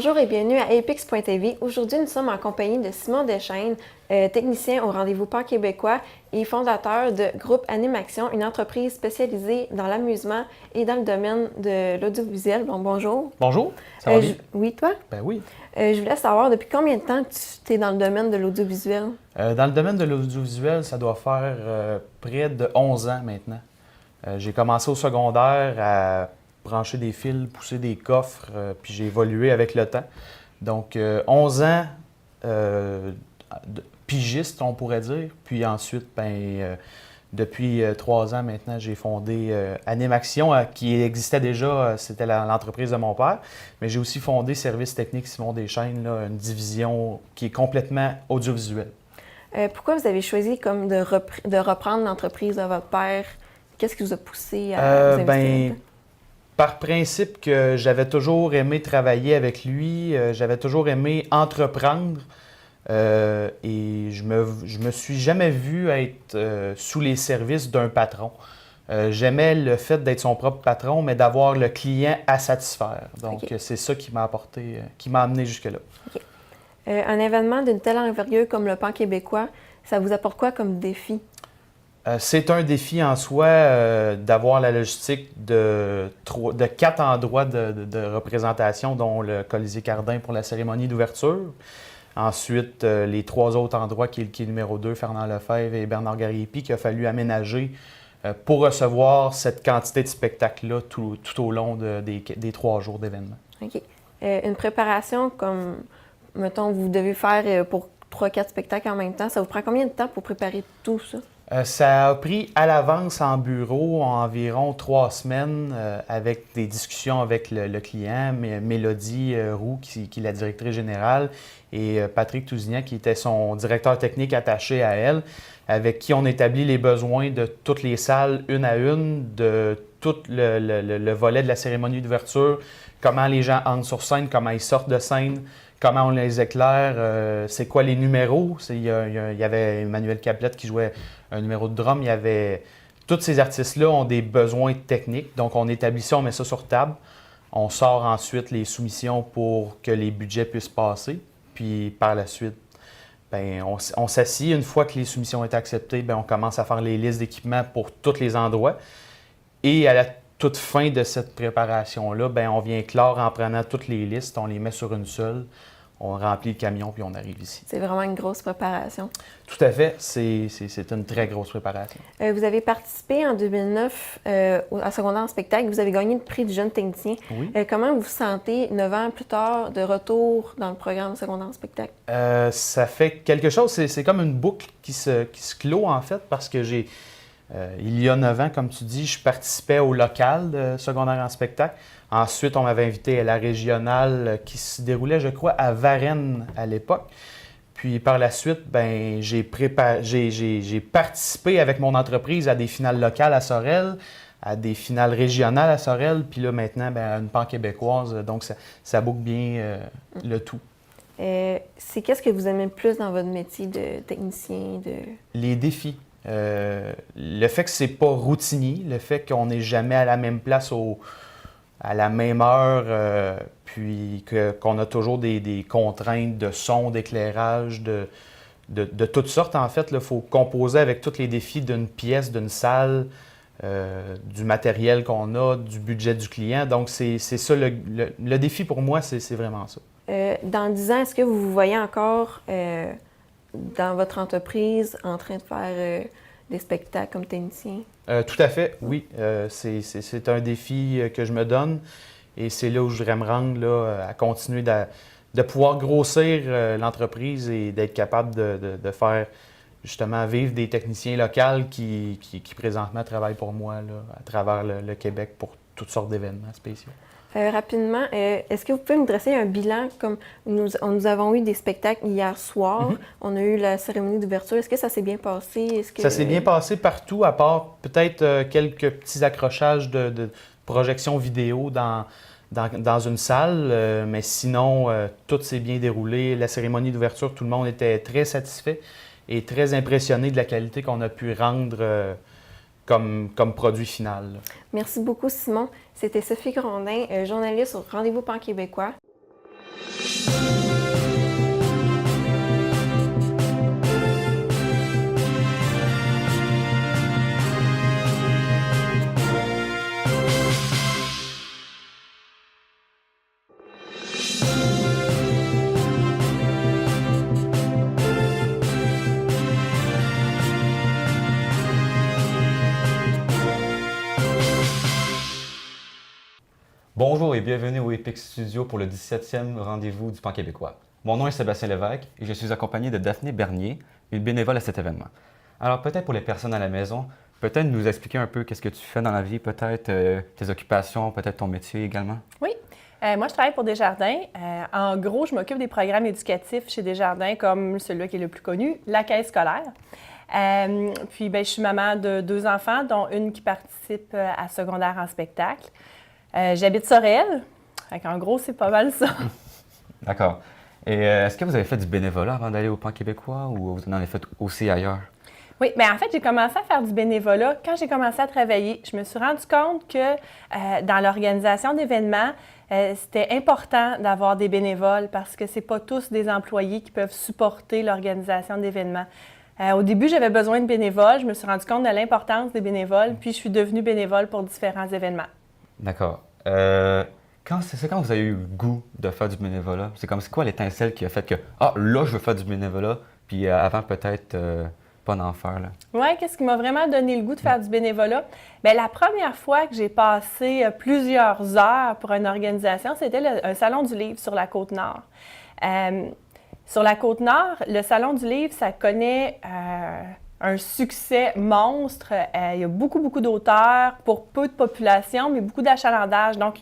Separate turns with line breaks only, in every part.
Bonjour et bienvenue à Epix.tv. Aujourd'hui, nous sommes en compagnie de Simon Deschênes, technicien au Rendez-vous Pan-Québécois et fondateur de Groupe Animaction, une entreprise spécialisée dans l'amusement et dans le domaine de l'audiovisuel. Bon, bonjour.
Bonjour, ça va bien?
Oui, toi?
Ben oui.
Je voulais savoir, depuis combien de temps tu es dans le domaine de l'audiovisuel?
Dans le domaine de l'audiovisuel, ça doit faire près de 11 ans maintenant. J'ai commencé au secondaire à brancher des fils, pousser des coffres, puis j'ai évolué avec le temps. Donc, 11 ans pigiste, on pourrait dire. Puis ensuite, depuis 3 ans maintenant, j'ai fondé Animaction, qui existait déjà, c'était l'entreprise de mon père. Mais j'ai aussi fondé Service technique Simon Deschênes, là, une division qui est complètement audiovisuelle.
Pourquoi vous avez choisi comme de reprendre l'entreprise de votre père? Qu'est-ce qui vous a poussé à vous investir là-dedans?
Par principe que j'avais toujours aimé travailler avec lui, j'avais toujours aimé entreprendre et je me suis jamais vu être sous les services d'un patron. J'aimais le fait d'être son propre patron, mais d'avoir le client à satisfaire. Donc, c'est ça qui m'a apporté, qui m'a amené jusque-là.
Okay. Un événement d'une telle envergure comme le Pan-Québécois, ça vous apporte quoi comme défi?
C'est un défi en soi d'avoir la logistique de 4 endroits de représentation, dont le Colisée Cardin pour la cérémonie d'ouverture. Ensuite, les 3 autres endroits, qui est le numéro 2, Fernand Lefebvre et Bernard Gariepi, qu'il a fallu aménager pour recevoir cette quantité de spectacles-là tout au long des 3 jours d'événements.
OK. Une préparation comme, mettons, vous devez faire pour 3-4 spectacles en même temps, ça vous prend combien de temps pour préparer tout ça?
Ça a pris à l'avance en bureau environ 3 semaines avec des discussions avec le client, Mélodie Roux, qui est la directrice générale, et Patrick Tousignan, qui était son directeur technique attaché à elle, avec qui on établit les besoins de toutes les salles, une à une, de tout le volet de la cérémonie d'ouverture, comment les gens entrent sur scène, comment ils sortent de scène, comment on les éclaire, c'est quoi les numéros. Il y avait Emmanuel Caplette qui jouait un numéro de drum. Il y avait... Tous ces artistes-là ont des besoins techniques. Donc, on établit ça, on met ça sur table. On sort ensuite les soumissions pour que les budgets puissent passer. Puis, par la suite, on s'assied. Une fois que les soumissions ont été acceptées, on commence à faire les listes d'équipements pour tous les endroits. Et à la toute fin de cette préparation-là, on vient clore en prenant toutes les listes, on les met sur une seule, on remplit le camion puis on arrive ici.
C'est vraiment une grosse préparation.
Tout à fait, c'est une très grosse préparation.
Vous avez participé en 2009 à Secondaire en spectacle, vous avez gagné le prix du jeune technicien.
Oui.
Comment vous vous sentez 9 ans plus tard de retour dans le programme Secondaire en spectacle?
Ça fait quelque chose, c'est comme une boucle qui se clôt en fait parce que il y a 9 ans, comme tu dis, je participais au local de Secondaire en spectacle. Ensuite, on m'avait invité à la régionale qui se déroulait, je crois, à Varennes à l'époque. Puis par la suite, j'ai participé avec mon entreprise à des finales locales à Sorel, à des finales régionales à Sorel, puis là maintenant, à une Pan-Québécoise. Donc ça boucle bien le tout.
C'est qu'est-ce que vous aimez le plus dans votre métier de technicien?
Les défis. Le fait que c'est pas routinier, le fait qu'on n'est jamais à la même place à la même heure, puis qu'on a toujours des contraintes de son, d'éclairage, de toutes sortes en fait. Il faut composer avec tous les défis d'une pièce, d'une salle, du matériel qu'on a, du budget du client. Donc c'est ça, le défi pour moi, c'est vraiment ça.
Dans 10 ans, est-ce que vous vous voyez encore dans votre entreprise en train de faire des spectacles comme technicien?
Tout à fait, oui. C'est un défi que je me donne et c'est là où je voudrais me rendre, là, à continuer de pouvoir grossir l'entreprise et d'être capable de faire justement vivre des techniciens locaux qui présentement travaillent pour moi là, à travers le Québec pour toutes sortes d'événements spéciaux.
Rapidement, est-ce que vous pouvez me dresser un bilan comme nous avons eu des spectacles hier soir, on a eu la cérémonie d'ouverture, est-ce que ça s'est bien passé?
Ça s'est bien passé partout, à part peut-être quelques petits accrochages de projections vidéo dans une salle, mais sinon, tout s'est bien déroulé. La cérémonie d'ouverture, tout le monde était très satisfait et très impressionné de la qualité qu'on a pu rendre comme produit final.
Merci beaucoup, Simon. C'était Sophie Grondin, journaliste au Rendez-vous Pan-Québécois.
Bonjour et bienvenue au Epic Studio pour le 17e rendez-vous du Pan québécois. Mon nom est Sébastien Lévesque et je suis accompagné de Daphné Bernier, une bénévole à cet événement. Alors peut-être pour les personnes à la maison, peut-être nous expliquer un peu qu'est-ce que tu fais dans la vie, peut-être tes occupations, peut-être ton métier également?
Oui. Moi, je travaille pour Desjardins. En gros, je m'occupe des programmes éducatifs chez Desjardins, comme celui qui est le plus connu, la caisse scolaire. Puis, je suis maman de 2 enfants, dont une qui participe à secondaire en spectacle. J'habite Sorel. En gros, c'est pas mal ça.
D'accord. Et est-ce que vous avez fait du bénévolat avant d'aller au Pan québécois ou vous en avez fait aussi ailleurs?
Oui, bien en fait, j'ai commencé à faire du bénévolat quand j'ai commencé à travailler. Je me suis rendu compte que dans l'organisation d'événements, c'était important d'avoir des bénévoles parce que c'est pas tous des employés qui peuvent supporter l'organisation d'événements. Au début, j'avais besoin de bénévoles. Je me suis rendu compte de l'importance des bénévoles, puis je suis devenue bénévole pour différents événements.
D'accord. C'est quand vous avez eu le goût de faire du bénévolat? C'est quoi l'étincelle qui a fait que « Ah, là, je veux faire du bénévolat », puis avant, peut-être pas d'en faire, là?
Oui, qu'est-ce qui m'a vraiment donné le goût de faire du bénévolat? Bien, la première fois que j'ai passé plusieurs heures pour une organisation, c'était un salon du livre sur la Côte-Nord. Sur la Côte-Nord, le salon du livre, ça connaît un succès monstre. Il y a beaucoup d'auteurs pour peu de population, mais beaucoup d'achalandage. Donc,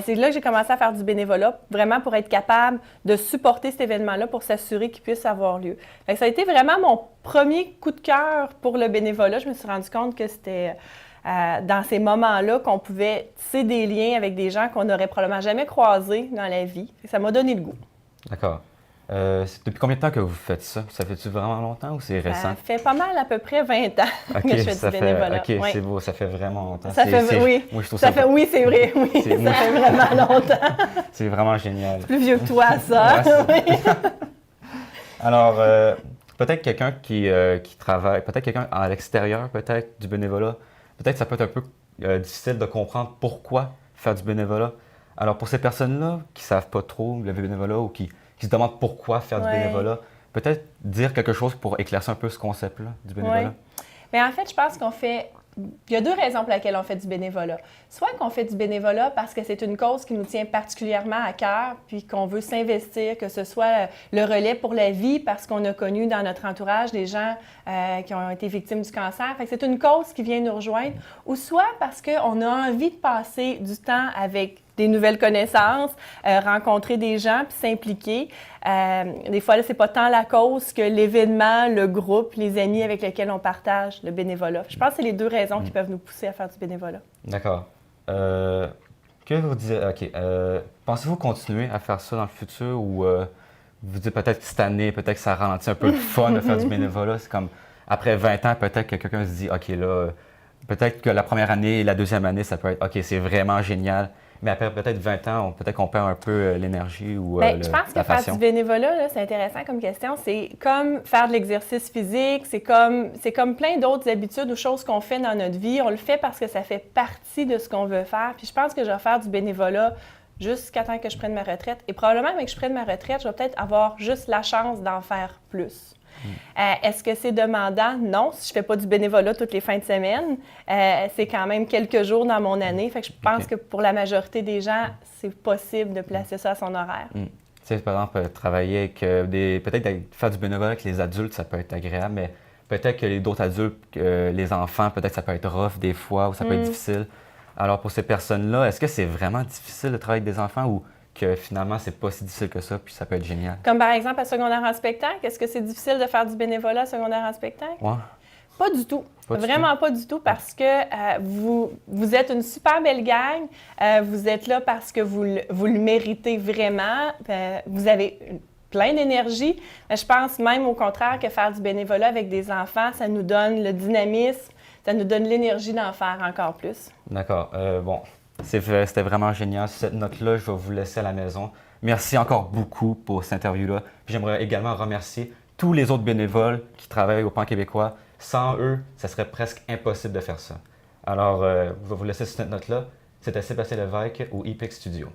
c'est là que j'ai commencé à faire du bénévolat, vraiment pour être capable de supporter cet événement-là pour s'assurer qu'il puisse avoir lieu. Fait que ça a été vraiment mon premier coup de cœur pour le bénévolat. Je me suis rendu compte que c'était dans ces moments-là qu'on pouvait tisser des liens avec des gens qu'on n'aurait probablement jamais croisés dans la vie. Ça m'a donné le goût.
D'accord. Depuis combien de temps que vous faites ça? Ça fait-tu vraiment longtemps ou c'est récent?
Ça fait pas mal à peu près 20 ans que je fais du bénévolat.
OK,
oui.
C'est beau, ça fait vraiment longtemps.
Oui,
moi, je trouve
oui, c'est vrai, oui, ça fait vraiment longtemps.
C'est vraiment génial.
Plus vieux que toi, ça.
Ouais, alors, peut-être quelqu'un qui travaille, peut-être quelqu'un à l'extérieur, peut-être du bénévolat, peut-être ça peut être un peu difficile de comprendre pourquoi faire du bénévolat. Alors, pour ces personnes-là qui ne savent pas trop le bénévolat ou qui se demandent pourquoi faire du bénévolat, peut-être dire quelque chose pour éclaircir un peu ce concept-là du bénévolat.
Oui. Bien, en fait, je pense il y a 2 raisons pour lesquelles on fait du bénévolat. Soit qu'on fait du bénévolat parce que c'est une cause qui nous tient particulièrement à cœur, puis qu'on veut s'investir, que ce soit le relais pour la vie, parce qu'on a connu dans notre entourage des gens qui ont été victimes du cancer. Fait que c'est une cause qui vient nous rejoindre. Ou soit parce qu'on a envie de passer du temps avec des nouvelles connaissances, rencontrer des gens puis s'impliquer. Des fois, là, c'est pas tant la cause que l'événement, le groupe, les amis avec lesquels on partage le bénévolat. Je pense que c'est les 2 raisons qui peuvent nous pousser à faire du bénévolat.
D'accord. Que vous disiez, OK. Pensez-vous continuer à faire ça dans le futur ou vous dites peut-être que cette année, peut-être que ça ralentit un peu le fun de faire du bénévolat? C'est comme après 20 ans, peut-être que quelqu'un se dit, OK, là, peut-être que la première année et la deuxième année, ça peut être, OK, c'est vraiment génial. Mais après peut-être 20 ans, peut-être qu'on perd un peu l'énergie ou
je pense que faire du bénévolat, là, c'est intéressant comme question. C'est comme faire de l'exercice physique, c'est comme plein d'autres habitudes ou choses qu'on fait dans notre vie. On le fait parce que ça fait partie de ce qu'on veut faire. Puis je pense que je vais faire du bénévolat jusqu'à temps que je prenne ma retraite. Et probablement, avec que je prenne ma retraite, je vais peut-être avoir juste la chance d'en faire plus. Est-ce que c'est demandant? Non, si je ne fais pas du bénévolat toutes les fins de semaine, c'est quand même quelques jours dans mon année. Fait que je pense que pour la majorité des gens, c'est possible de placer ça à son horaire.
Tu sais, par exemple, travailler avec peut-être faire du bénévolat avec les adultes, ça peut être agréable, mais peut-être que d'autres adultes, les enfants, peut-être que ça peut être rough des fois ou ça peut être difficile. Alors pour ces personnes-là, est-ce que c'est vraiment difficile de travailler avec des enfants ou que finalement, c'est pas si difficile que ça, puis ça peut être génial?
Comme par exemple à secondaire en spectacle, est-ce que c'est difficile de faire du bénévolat à secondaire en spectacle?
Ouais.
Pas du tout. Vraiment pas du tout parce que vous êtes une super belle gang. Vous êtes là parce que vous le méritez vraiment. Vous avez plein d'énergie. Je pense même au contraire que faire du bénévolat avec des enfants, ça nous donne le dynamisme, ça nous donne l'énergie d'en faire encore plus.
D'accord. Bon. C'était vraiment génial. Cette note-là, je vais vous laisser à la maison. Merci encore beaucoup pour cette interview-là. Puis j'aimerais également remercier tous les autres bénévoles qui travaillent au Pan québécois. Sans eux, ça serait presque impossible de faire ça. Alors, je vais vous laisser sur cette note-là. C'était Sébastien Lévesque au EPIC Studio.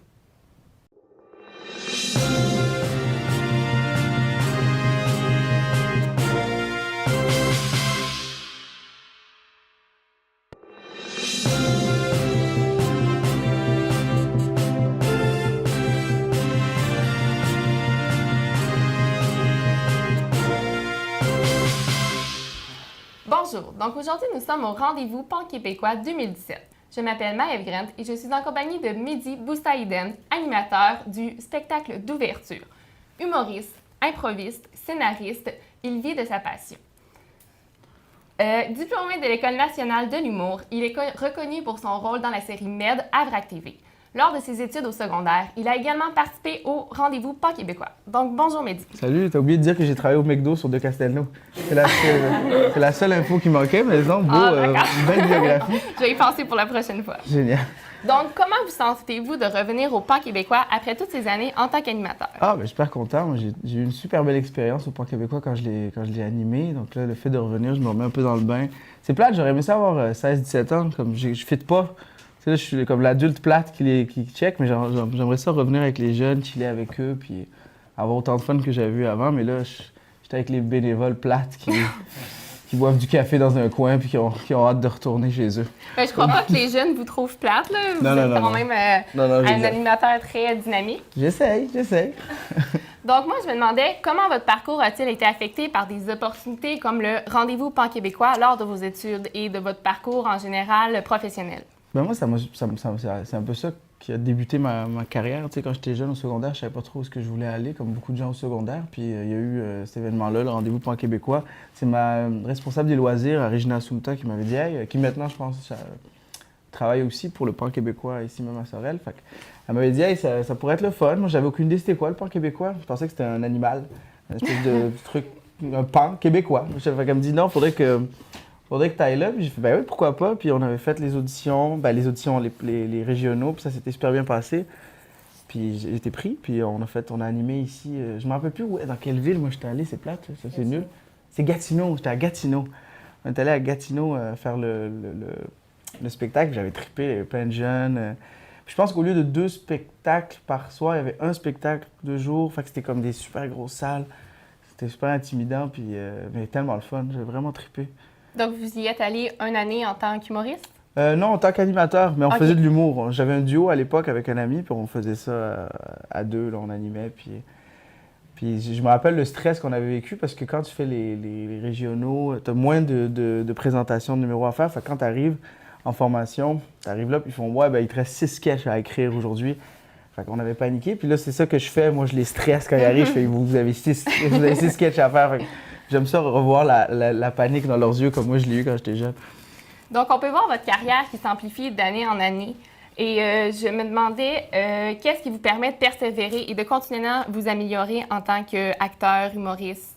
Bonjour, donc aujourd'hui nous sommes au rendez-vous Pan québécois 2017. Je m'appelle Maëve Grant et je suis en compagnie de Mehdi Boustaïden, animateur du spectacle d'ouverture. Humoriste, improviste, scénariste, il vit de sa passion. Diplômé de l'École nationale de l'humour, il est reconnu pour son rôle dans la série MED à VRAC TV. Lors de ses études au secondaire, il a également participé au rendez-vous Pan québécois. Donc, bonjour Mehdi.
Salut, t'as oublié de dire que j'ai travaillé au McDo sur De Castelnau. C'est la seule info qui manquait, mais non, belle biographie.
Je vais y penser pour la prochaine fois.
Génial.
Donc, comment vous sentez-vous de revenir au Pan québécois après toutes ces années en tant qu'animateur?
Je suis super content. Moi, j'ai eu une super belle expérience au Pan québécois quand je l'ai animé. Donc là, le fait de revenir, je me remets un peu dans le bain. C'est plate, j'aurais aimé ça avoir 16-17 ans, comme je fit pas. Là, je suis comme l'adulte plate qui check, mais j'aimerais ça revenir avec les jeunes, chiller avec eux, puis avoir autant de fun que j'avais eu avant. Mais là, j'étais avec les bénévoles plates qui boivent du café dans un coin puis qui ont hâte de retourner chez eux.
Je crois pas que les jeunes vous trouvent plate, là. Vous êtes quand même un animateur très dynamique.
J'essaye.
Donc, moi, je me demandais comment votre parcours a-t-il été affecté par des opportunités comme le rendez-vous Pan québécois lors de vos études et de votre parcours en général professionnel?
Moi, c'est un peu ça qui a débuté ma carrière. Tu sais, quand j'étais jeune au secondaire, je savais pas trop où je voulais aller, comme beaucoup de gens au secondaire. Puis il y a eu cet événement-là, le rendez-vous Pan québécois. C'est ma responsable des loisirs, Regina Assunta, qui m'avait dit, hey, qui maintenant, je pense, travaille aussi pour le Pan québécois ici même à Sorel. Fait elle m'avait dit, hey, ça pourrait être le fun. Moi, j'avais aucune idée c'était quoi le Pan québécois. Je pensais que c'était un animal, une espèce de truc, un pan québécois. Fait qu'elle me dit, non, faudrait que tu ailles là. Puis j'ai fait, ben oui, pourquoi pas. Puis on avait fait les auditions, les régionaux, puis ça s'était super bien passé. Puis j'ai été pris, puis on a animé ici. Je me rappelle plus dans quelle ville moi j'étais allé, c'est plate, ça c'est nul. C'est Gatineau, j'étais à Gatineau. On est allé à Gatineau faire le spectacle, j'avais trippé, il y avait plein de jeunes. Puis je pense qu'au lieu de 2 spectacles par soir, il y avait un spectacle de jour. Fait que c'était comme des super grosses salles. C'était super intimidant, puis mais tellement le fun, j'ai vraiment trippé.
Donc, vous y êtes allé une année en tant qu'humoriste?
Non, en tant qu'animateur, mais on faisait de l'humour. J'avais un duo à l'époque avec un ami, puis on faisait ça à deux, là, on animait. Puis je me rappelle le stress qu'on avait vécu, parce que quand tu fais les régionaux, tu as moins de présentations de numéros à faire. Fait que quand tu arrives en formation, tu arrives là, puis ils font « Ouais, ben il te reste 6 sketchs à écrire aujourd'hui. » Fait qu'on avait paniqué. Puis là, c'est ça que je fais. Moi, je les stresse quand ils arrivent. Je fais « Vous avez 6 sketchs à faire. » J'aime ça revoir la panique dans leurs yeux comme moi je l'ai eu quand j'étais jeune.
Donc, on peut voir votre carrière qui s'amplifie d'année en année. Et je me demandais, qu'est-ce qui vous permet de persévérer et de continuer à vous améliorer en tant qu'acteur, humoriste?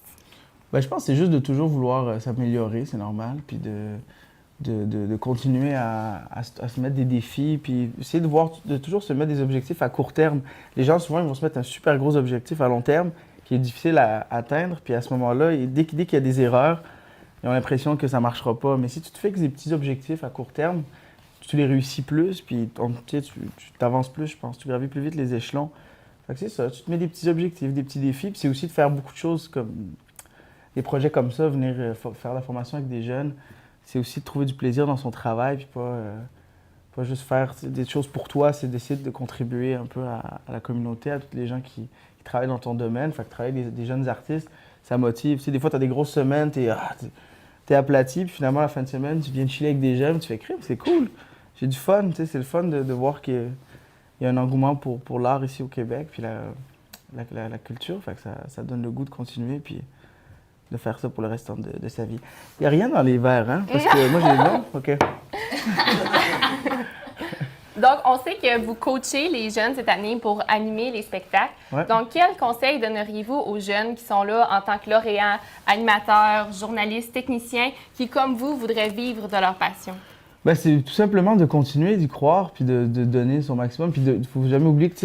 Je pense que c'est juste de toujours vouloir s'améliorer, c'est normal. Puis de continuer à se mettre des défis. Puis essayer de toujours se mettre des objectifs à court terme. Les gens, souvent, ils vont se mettre un super gros objectif à long terme qui est difficile à atteindre. Puis à ce moment-là, dès qu'il y a des erreurs, ils ont l'impression que ça ne marchera pas. Mais si tu te fixes des petits objectifs à court terme, tu les réussis plus, puis tu t'avances plus, je pense. Tu gravis plus vite les échelons. Fait que c'est ça, tu te mets des petits objectifs, des petits défis. Puis c'est aussi de faire beaucoup de choses comme des projets comme ça, venir faire la formation avec des jeunes. C'est aussi de trouver du plaisir dans son travail, puis pas juste faire des choses pour toi, c'est d'essayer de contribuer un peu à la communauté, à tous les gens qui travaillent dans ton domaine. Fait que travailler avec des jeunes artistes, ça motive. Tu sais, des fois, tu as des grosses semaines, t'es aplati, puis finalement, à la fin de semaine, tu viens chiller avec des jeunes, tu fais crime, c'est cool. J'ai du fun, tu sais, c'est le fun de voir qu'il y a un engouement pour l'art ici au Québec, puis la culture. Fait que ça donne le goût de continuer, puis de faire ça pour le restant de sa vie. Il n'y a rien dans les verres, hein? Parce que moi, j'ai non? OK.
Donc, on sait que vous coachez les jeunes cette année pour animer les spectacles.
Ouais.
Donc, quels conseils donneriez-vous aux jeunes qui sont là en tant que lauréats, animateurs, journalistes, techniciens, qui, comme vous, voudraient vivre de leur passion?
C'est tout simplement de continuer, d'y croire, puis de donner son maximum. Puis il ne faut jamais oublier que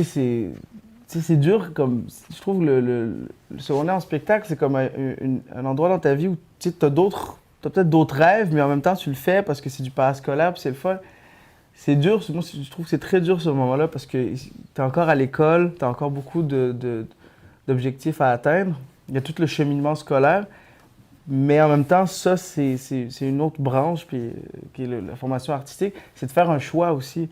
sais, c'est dur, comme, je trouve le secondaire en spectacle, c'est comme un endroit dans ta vie où tu sais, t'as peut-être d'autres rêves, mais en même temps, tu le fais parce que c'est du parascolaire, puis c'est le fun. C'est dur, moi, je trouve que c'est très dur ce moment-là parce que t'es encore à l'école, t'as encore beaucoup d'objectifs à atteindre. Il y a tout le cheminement scolaire, mais en même temps, ça, c'est une autre branche, puis, qui est la formation artistique, c'est de faire un choix aussi.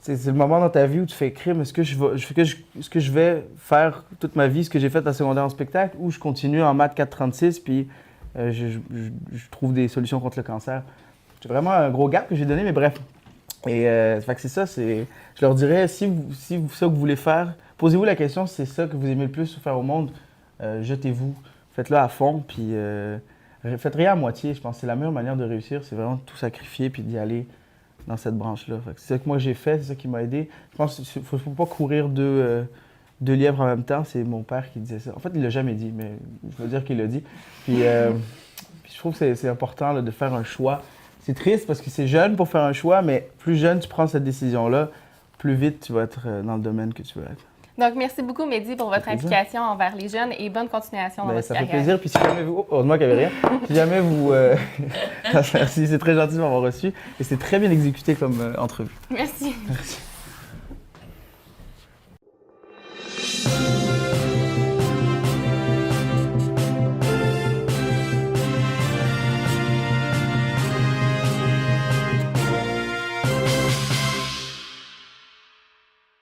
C'est le moment dans ta vie où tu fais écrire, est-ce que je vais faire toute ma vie ce que j'ai fait à secondaire en spectacle ou je continue en maths 436 puis je trouve des solutions contre le cancer. C'est vraiment un gros gap que j'ai donné, mais bref. Et fait que c'est ça, je leur dirais, si ça que vous voulez faire, posez-vous la question si c'est ça que vous aimez le plus faire au monde, jetez-vous, faites-le à fond, puis faites rien à moitié. Je pense que c'est la meilleure manière de réussir, c'est vraiment tout sacrifier puis d'y aller dans cette branche-là. C'est ça que moi j'ai fait, c'est ça qui m'a aidé. Je pense qu'il ne faut pas courir deux lièvres en même temps, c'est mon père qui disait ça. En fait, il ne l'a jamais dit, mais je veux dire qu'il l'a dit. Puis je trouve que c'est important là, de faire un choix. C'est triste parce que c'est jeune pour faire un choix, mais plus jeune tu prends cette décision-là, plus vite tu vas être dans le domaine que tu veux être.
Donc, merci beaucoup, Mehdi, pour votre implication envers les jeunes et bonne continuation dans votre
ça
carrière.
fait plaisir. Puis si jamais vous... heureusement qu'il n'y avait rien. Si jamais vous... Merci, c'est très gentil de m'avoir reçu. Et c'est très bien exécuté comme entrevue.
Merci.
Merci.